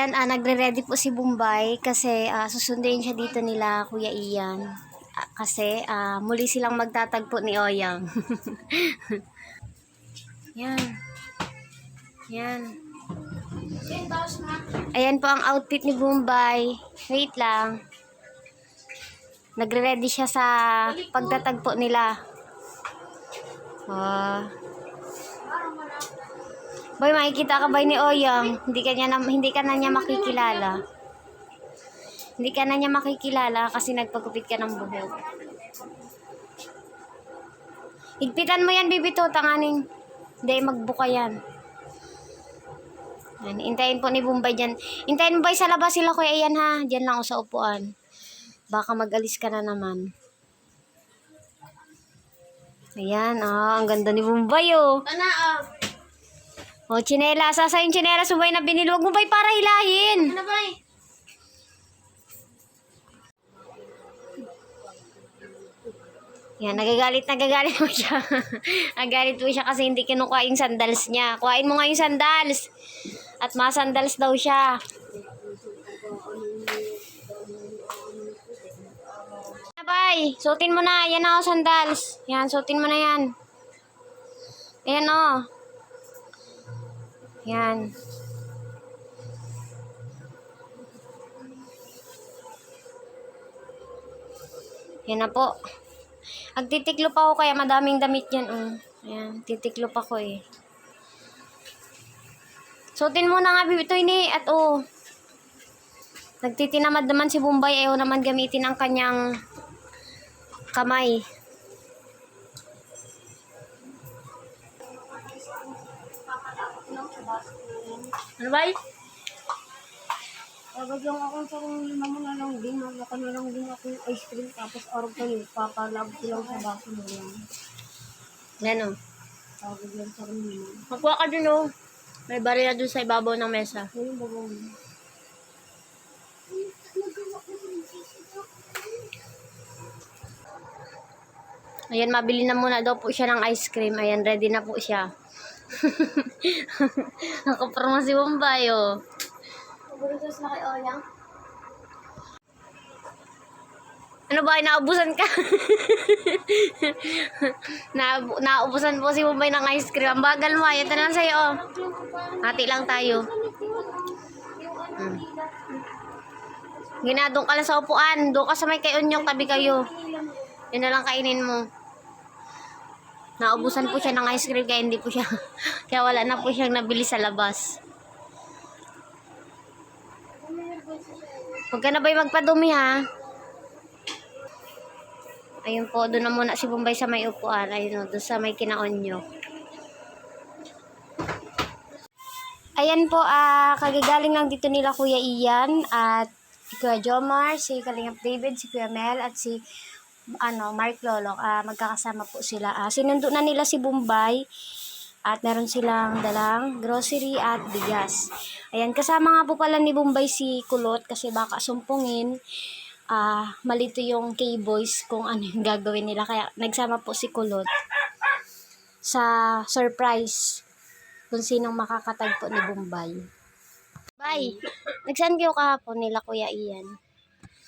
Ayan, nagre-ready po si Bombay kasi susunduin siya dito nila Kuya Ian. Kasi muli silang magtatagpo ni Oyang. Yan. Yan. Ayan po ang outfit ni Bombay. Wait lang. Nagre-ready siya sa pagtatagpo nila. Boy, makikita ka ba ni Oyang? Hindi ka na niya makikilala. Hindi ka na niya makikilala kasi nagpagupit ka ng buhok. Higpitan mo yan, bibito. Tanganing. Hindi, magbuka yan. Yan. Intayin po ni Bombay dyan. Intayin mo ba sa labas sila, Kuya Ian, ha? Dyan lang ako sa upuan. Baka mag-alis ka na naman. Ayan, ang ganda ni Bombay, oh. Oh, tsinelas. Asa yung tsinelas mo ba na binili? Huwag mo ba para hilahin? Ano ba? Yan, nagagalit mo siya. Nagagalit mo siya kasi hindi kinukuha yung sandals niya. Kuhain mo nga yung sandals. At masandals daw siya. Abay, suotin mo na. Yan o, sandals. Yan, suotin mo na yan. Ayan o. Yan. Yan na po. Agtitiklo pa ako kaya madaming damit yan. Ayan, titiklo pa ko eh. Suotin mo na nga bibito ini at nagtitinamad naman si Bombay. Ayaw naman gamitin ang kanyang kamay. Ano ba? Pagkagang ako sa naman na lang din, naglakan na lang din ako ice cream, tapos orog kayo, papalab ko lang sa baso mo lang. Yan o. Tawag lang sa rin mo. Makuha ka dun o. May barya dun sa ibabaw ng mesa. Ayun ba ba? Ayan, mabili na muna daw po siya ng ice cream. Ayan, ready na po siya. Nakaparma si Bombay o. Pagkalitos na kay Oyang? Ano ba, naubusan ka? Naubusan po si Bombay ng ice cream. Ang bagal mo, ayan na lang sa'yo. Hati lang tayo. Ginadong ka lang sa upuan. Doon ka sa may kay Onyong, tabi kayo. Yun na lang kainin mo. Naubusan po siya ng ice cream kaya hindi po siya. Kaya wala na po siyang nabili sa labas. Huwag ka na ba'y magpadumi ha? Ayun po, doon na muna si Bombay sa may upuan. Ayun o, doon sa may kinaonyo. Ayan po, kagagaling lang dito nila Kuya Ian at si Kuya Jomar, si Kalingap David, si Kuya Mel at si Mark Lolo. Magkakasama po sila. Sinundo na nila si Bombay at meron silang dalang grocery at bigas. Ayan, kasama nga po pala ni Bombay si Kulot kasi baka sumpungin. Malito yung K-Boys kung ano yung gagawin nila. Kaya nagsama po si Kulot sa surprise kung sinong makakatagpo ni Bombay. Bye! Nagsaan kayo kahapon nila Kuya Ian?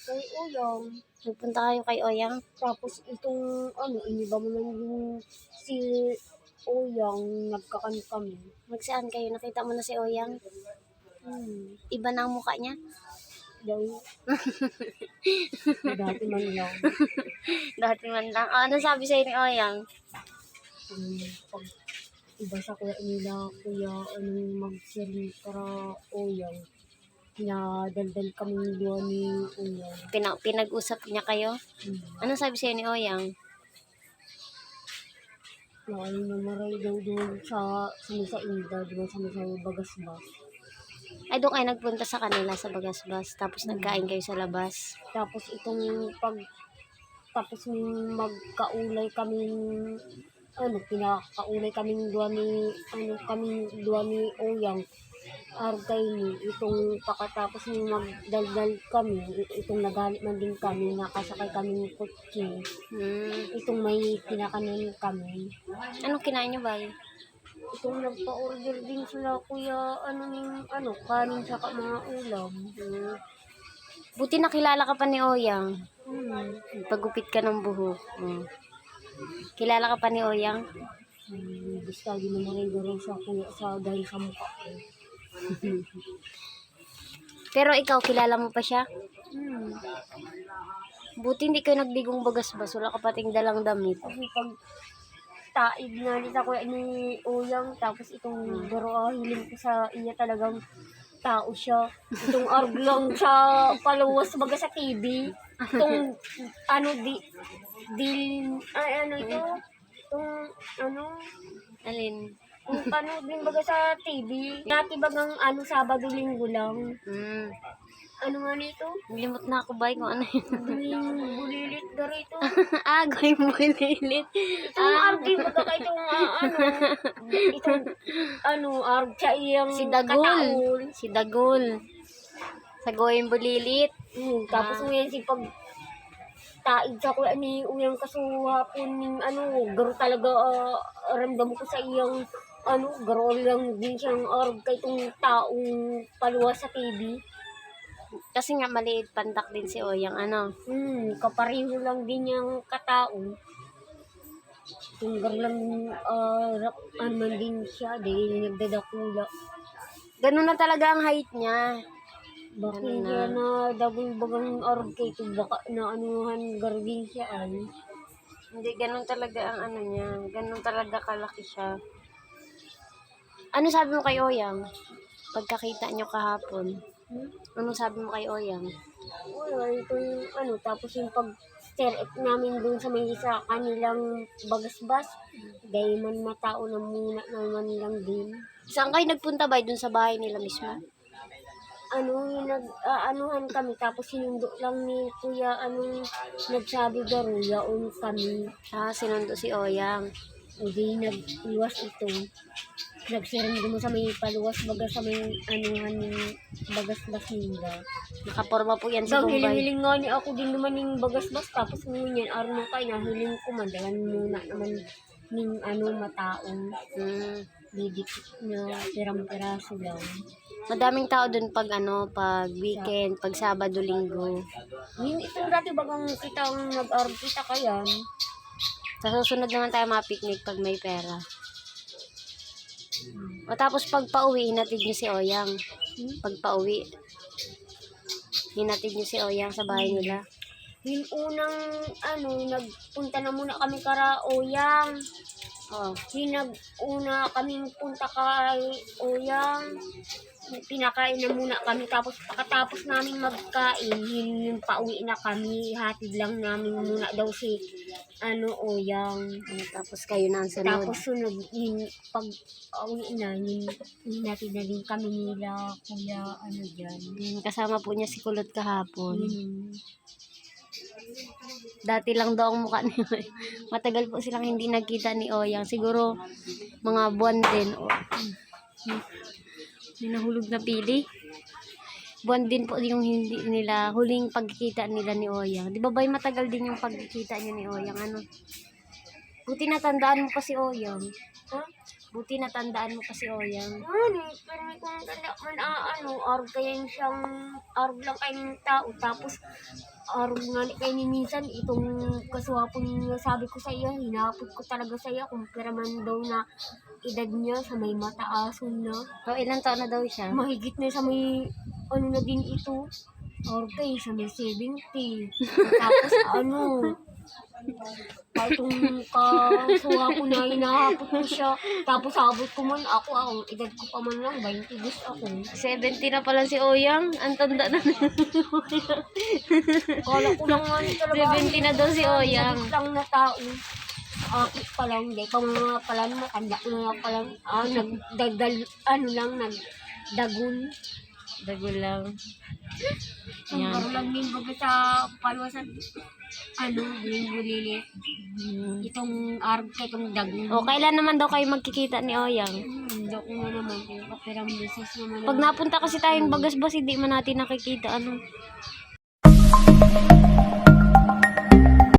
Kay Oyang. Nagpunta kayo kay Oyang? Tapos itong, iniba mo lang yung si Oyang, nagkakan kami. Nagsaan kayo? Nakita mo na si Oyang? Iba na ang mukha niya? Dahil, dati man lang. Dati man lang. Ano sabi sa'yo ni Oyang? Pag iba sa kuya nila, kuya, mag-siri para Oyang. Daldal kami doon ni Oyang. Pinag-usap niya kayo? Ano sabi sa'yo ni Oyang? Na maray daw doon sa Inda, doon sa Bagasbas. Ay, doon kayo nagpunta sa kanila sa Bagasbas. Tapos nagkain kayo sa labas. Tapos tapos magkaulay kaming, pinakaulay kaming duwa ni Oyang. Argay ni, itong pakatapos ng magdaldal kami, itong nagalit man din kami, nakasakay kami ng kutsi. Itong may kinakanin kami. Anong kinain niyo ba? itong nagpa-order din sila kuya, kanin saka mga ulam. Buti nakilala ka pa ni Oyang. Hmm. Pagupit ka ng buhok. Kilala ka pa ni Oyang? Basta di naman rin gano'n sa kuya dahil sa mukha ko. Pero ikaw, kilala mo pa siya? Hmm. Buti hindi kayo nagdigong bagas-bas. Wala ka pating dalang damit. Kasi pag taig nga nila kuya ni Uyang, tapos itong garo hiling ko sa iya talagang tao siya. Itong arglong sa paluwas baga sa TV. Itong ito? Itong Alin? kung din baga sa TV. Dati bagang Sabado, Linggo lang. Ano nga nito? Limot na ako ba kung ano yun? Bulilit na rito. Agoy mo lilit. Itong argi baga ka itong arg sa iyang Si Dagul. kataol. Si Dagul. Sa goyang bulilit. Tapos ngayon si pag taig sa kuya ni Uyang kasuhapon ng garo talaga ramdam ko sa iyang garo lang din siyang arg kay itong taong paluwas sa TV. Kasi nga maliit pandak din si Oyang. Kapareho lang din yung katao. Yung garo lang man din siya dahil nagdadakula. Ganun na talaga ang height niya. Bakit Ganun kaya na. na double bagang arg kay ito baka na garbin siya Hindi, ganun talaga ang niya. Ganun talaga kalaki siya. Ano sabi mo kay Oyang? Pagkakita nyo kahapon. Anong sabi mo kay Oyang? Wala, itong tapos yung pag-stare namin dun sa may isa kanilang bagasbas, dahil man matao na muna naman lang din. Saan kayo nagpunta ba? Dun sa bahay nila mismo? Anuhan kami, tapos sinundo lang ni kuya, nagsabi garo, yaon kami. Sinundo si Oyang. Hindi nag-iwas ito. Nagsiring mo sa may paluwas, baga sa may ng bagasbas nila. Nakaporma po yan sa Bang Bombay. hiling-hiling nga ni ako din naman yung bagasbas, tapos ngunyan, araw kayo na hiling ko, madalan muna naman ng mataong bidikit na pirang-piraso lang. Madaming tao dun pag pag weekend, pag Sabado, Linggo. Itong dati bagang kitang nag-arb kita kayan. Sa susunod naman tayo mga-picnic pag may pera. O tapos pag pauwi, hinatid nyo si Oyang. Pag pauwi, hinatid nyo si Oyang sa bahay nila. Yung unang, nagpunta na muna kami kara Oyang. Yung nag-una kaming punta kay Oyang. Pinakain na muna kami, tapos pagkatapos namin magkain, yung pauwi na kami, hatid lang namin muna daw si Oyang. Tapos kayo na ang sunod. Tapos sunod, yung pag-uwi na, yung hinatid na din kami nila, kuya, dyan. Kasama po niya si Kulot kahapon. Dati lang daw ang mukha ni Oyang. Matagal po silang hindi nagkita ni Oyang. Siguro mga buwan din. May nahulog na pili. Buwan din po yung hindi nila, huling pagkikita nila ni Oyang. Di ba ba matagal din yung pagkikita niyo ni Oyang? Buti natandaan mo pa si Oyang. Buti natandaan mo pa si Oyang. Pero may kung tanda man, arog kaya siyang, arog lang kayong tao, tapos arog nga kayo ni minsan, itong kasuhapon sabi ko sa iya, hinapot ko talaga sa iya, kung piraman daw na edad niya, sa may mataason na. Ilang taon na daw siya? Mahigit na sa may, na din ito, arog kayo sa may 70. Tapos itong kasuha ko na hinahapot ko siya. Tapos abot ko man ako, edad ko pa man lang, 20 ako. 70 na pala si Oyang. Ang tanda na. Kala ko lang nga talaga. 70 na daw si Oyang. Lang na tao. Akit pa lang, di pa mga pala matanda na pala. Nagdagun. Dagol lang. Ang Yan. karo lang din baga sa paluwasan. Bulilit. Itong arg kay itong dagun. Kailan naman daw kayo magkikita ni Oyang? Hindi ko nga naman. Kapirang beses naman. Pag napunta kasi tayong Bagasbas, hindi man natin nakikita.